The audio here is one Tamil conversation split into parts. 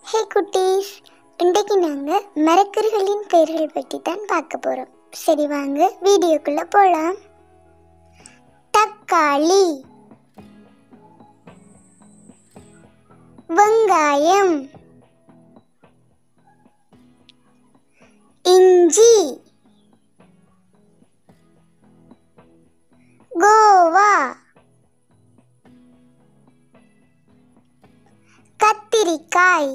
ஹே குட்டீஸ், இன்றைக்கு நாங்கள் மரக்கறிகளின் பெயர்கள் பற்றி தான் பார்க்க போகிறோம். சரி வாங்க வீடியோக்குள்ளே போகலாம். தக்காளி, வெங்காயம், இஞ்சி, கோவா, கத்திரிக்காய்,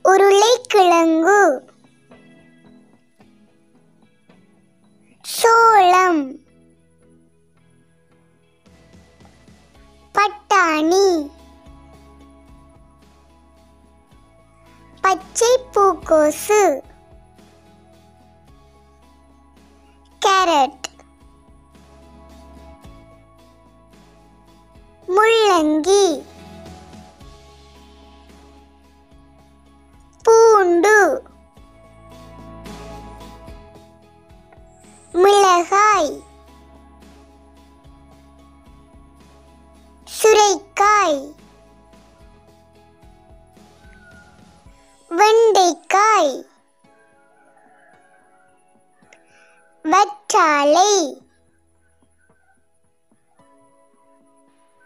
உருளைக்கிழங்கு, சோளம், பட்டாணி, பச்சை பூக்கோசு, கேரட், முள்ளங்கி, பூண்டு, மிளகாய், சுரைக்காய், வெண்டைக்காய், வற்றாழை,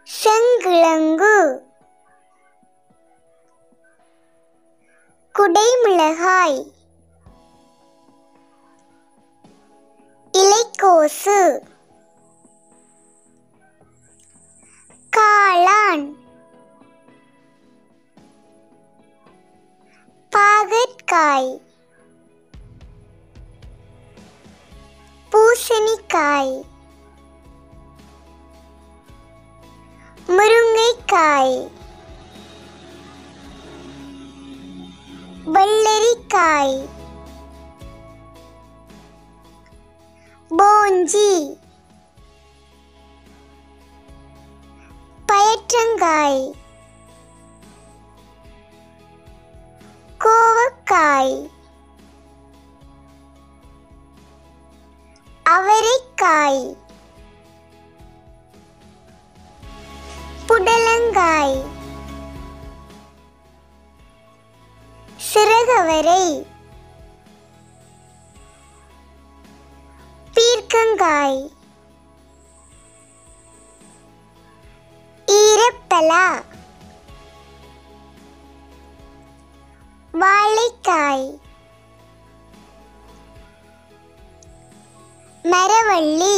செங்கிழங்கு, குடைமிளகாய், இலைக்கோசு, காளான், பாகற்காய், பூசணிக்காய், முருங்கைக்காய், வெள்ளரிக்காய், போஞ்சி, பயற்றங்காய், கோவக்காய், அவரைக்காய், புடலங்காய், சிறகவரை, பீர்க்கங்காய், ஈரப்பலா, வாழைக்காய், மரவள்ளி,